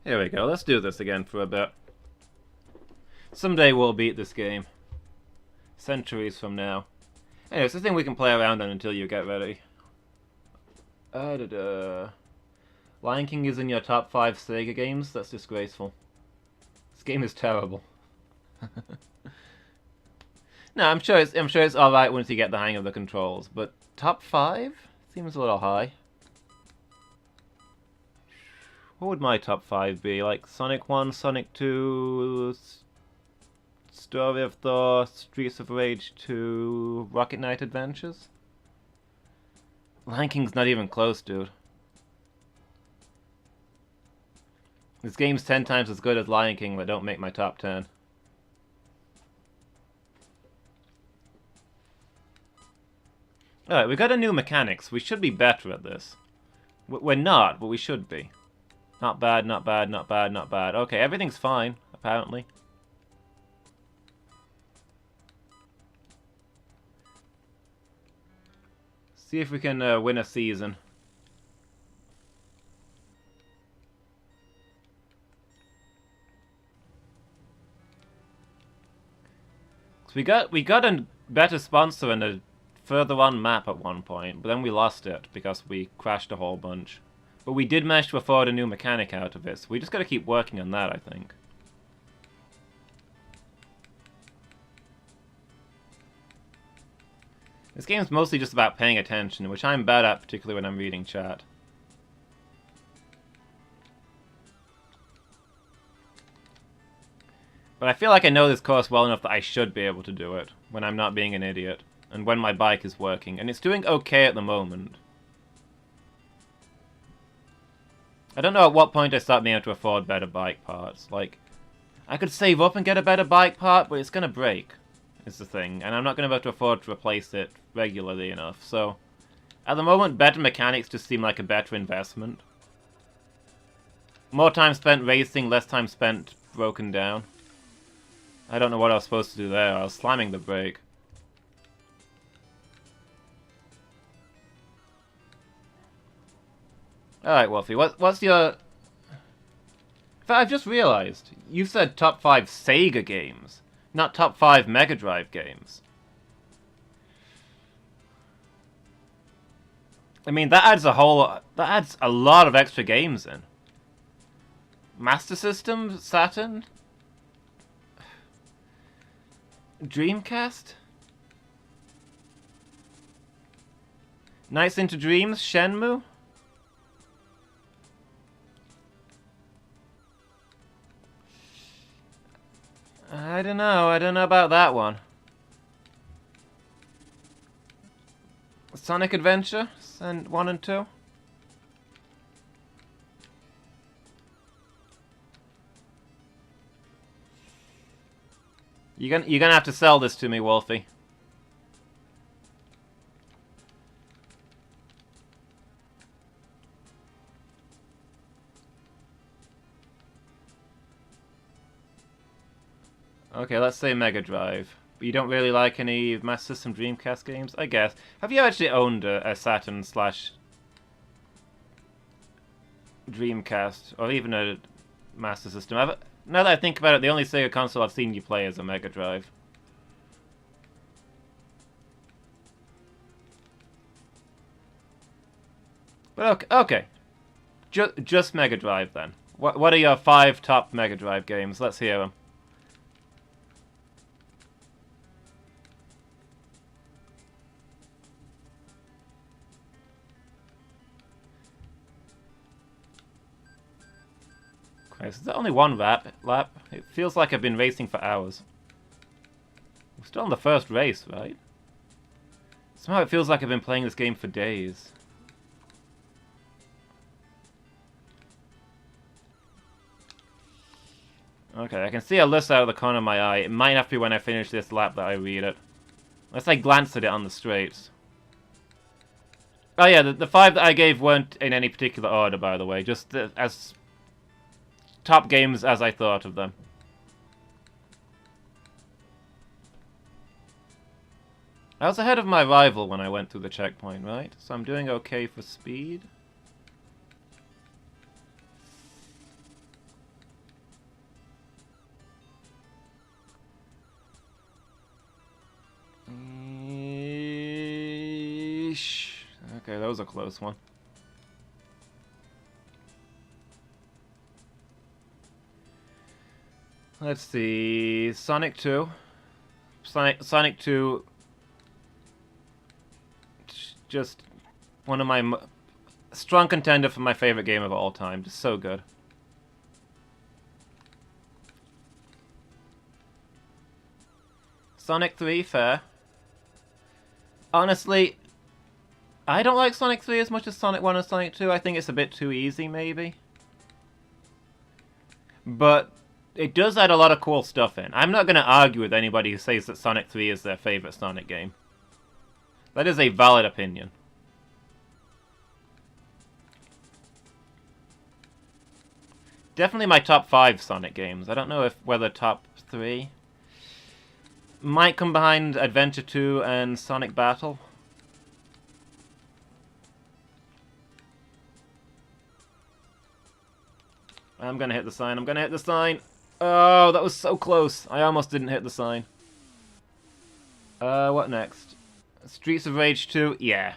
Here we go, let's do this again for a bit. Someday we'll beat this game. Centuries from now. Anyway, it's a thing we can play around on until you get ready. Lion King is in your top 5 Sega games? That's disgraceful. This game is terrible. No, I'm sure it's alright once you get the hang of the controls, but top 5? Seems a little high. What would my top 5 be? Like Sonic 1, Sonic 2, Story of Thor, Streets of Rage 2, Rocket Knight Adventures? Lion King's not even close, dude. This game's 10 times as good as Lion King, but don't make my top 10. Alright, we got a new mechanics. We should be better at this. We're not, but we should be. Not bad, not bad, not bad, not bad. Okay, everything's fine, apparently. See if we can win a season. We got a better sponsor and a further on map at one point, but then we lost it because we crashed a whole bunch. But we did manage to afford a new mechanic out of it, so we just gotta keep working on that, I think. This game's mostly just about paying attention, which I'm bad at, particularly when I'm reading chat. But I feel like I know this course well enough that I should be able to do it, when I'm not being an idiot, and when my bike is working, and it's doing okay at the moment. I don't know at what point I start being able to afford better bike parts. Like, I could save up and get a better bike part, but it's gonna break, is the thing, and I'm not gonna be able to afford to replace it regularly enough, so... At the moment, better mechanics just seem like a better investment. More time spent racing, less time spent broken down. I don't know what I was supposed to do there, I was slamming the brake. Alright, Wolfie, what's your... In fact, I've just realized, you said top 5 Sega games, not top 5 Mega Drive games. I mean, that adds a lot of extra games in. Master System? Saturn? Dreamcast? Nights into Dreams? Shenmue? I don't know about that one. Sonic Adventure? And 1 and 2? You're gonna have to sell this to me, Wolfie. Okay, let's say Mega Drive. But you don't really like any Master System Dreamcast games? I guess. Have you actually owned a Saturn slash Dreamcast? Or even a Master System? Now that I think about it, the only Sega console I've seen you play is a Mega Drive. But okay. Just Mega Drive then. What are your 5 top Mega Drive games? Let's hear them. Christ, is that only one lap? It feels like I've been racing for hours. We're still on the first race, right? Somehow it feels like I've been playing this game for days. Okay, I can see a list out of the corner of my eye. It might have to be when I finish this lap that I read it. Unless I glance at it on the straights. Oh yeah, the 5 that I gave weren't in any particular order, by the way. Just as top games as I thought of them. I was ahead of my rival when I went through the checkpoint, right? So I'm doing okay for speed. was a close one. Let's see, Sonic 2. Sonic 2, just one of my strong contender for my favorite game of all time. Just so good. Sonic 3, fair. Honestly, I don't like Sonic 3 as much as Sonic 1 and Sonic 2. I think it's a bit too easy, maybe. But it does add a lot of cool stuff in. I'm not going to argue with anybody who says that Sonic 3 is their favorite Sonic game. That is a valid opinion. Definitely my top 5 Sonic games. I don't know whether top 3 might come behind Adventure 2 and Sonic Battle. I'm gonna hit the sign. I'm gonna hit the sign. Oh, that was so close. I almost didn't hit the sign. What next? Streets of Rage 2? Yeah.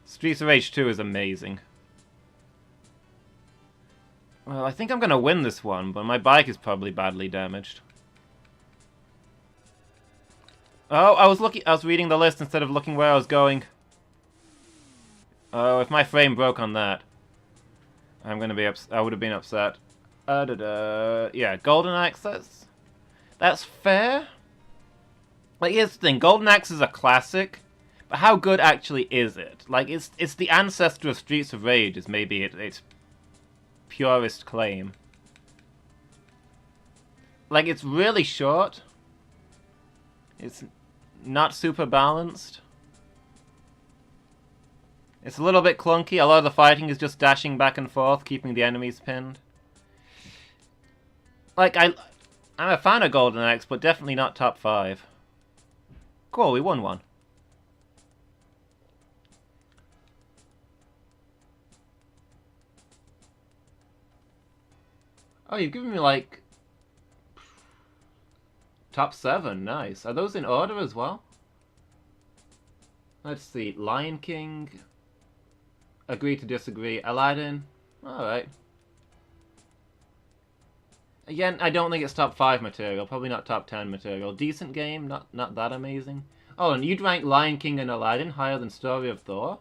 Streets of Rage 2 is amazing. Well, I think I'm gonna win this one, but my bike is probably badly damaged. Oh, I was reading the list instead of looking where I was going. Oh, if my frame broke on that, I'm gonna be I would have been upset. Yeah, Golden Axe, that's fair. Like, here's the thing, Golden Axe is a classic, but how good actually is it? Like, it's the ancestor of Streets of Rage, is maybe its purest claim. Like, it's really short. It's not super balanced. It's a little bit clunky. A lot of the fighting is just dashing back and forth, keeping the enemies pinned. Like, I'm a fan of Golden Axe, but definitely not top 5. Cool, we won one. Oh, you've given me, like, top 7. Nice. Are those in order as well? Let's see. Lion King. Agree to disagree. Aladdin. Alright. Again, I don't think it's top 5 material. Probably not top 10 material. Decent game. Not that amazing. Oh, and you'd rank Lion King and Aladdin higher than Story of Thor?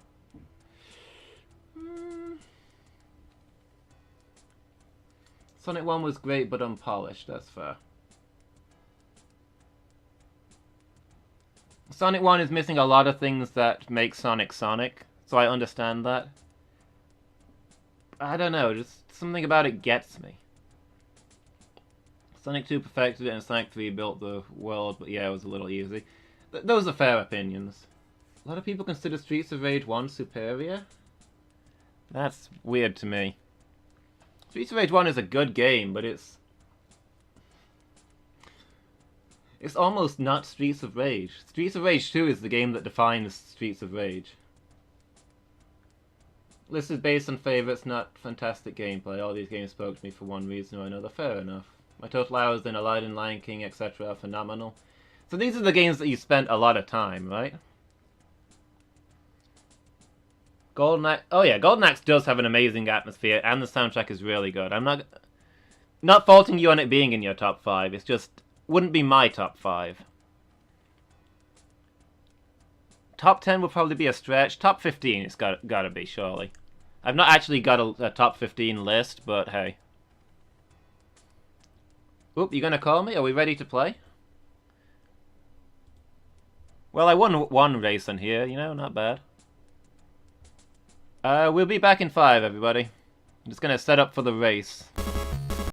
Sonic 1 was great, but unpolished. That's fair. Sonic 1 is missing a lot of things that make Sonic Sonic, so I understand that. I don't know, just something about it gets me. Sonic 2 perfected it, and Sonic 3 built the world, but yeah, it was a little easy. Those are fair opinions. A lot of people consider Streets of Rage 1 superior? That's weird to me. Streets of Rage 1 is a good game, but it's almost not Streets of Rage. Streets of Rage 2 is the game that defines Streets of Rage. This is based on favorites, not fantastic gameplay. All these games spoke to me for one reason or another. Fair enough. My total hours in Aladdin, Lion King, etc. are phenomenal. So these are the games that you spent a lot of time, right? Golden Axe. Oh yeah, Golden Axe does have an amazing atmosphere, and the soundtrack is really good. I'm not faulting you on it being in your top 5. It's just wouldn't be my top 5. Top 10 will probably be a stretch. Top 15 it's gotta be, surely. I've not actually got a top 15 list, but hey. Oop, you gonna call me? Are we ready to play? Well, I won one race on here, you know, not bad. We'll be back in 5, everybody. I'm just gonna set up for the race.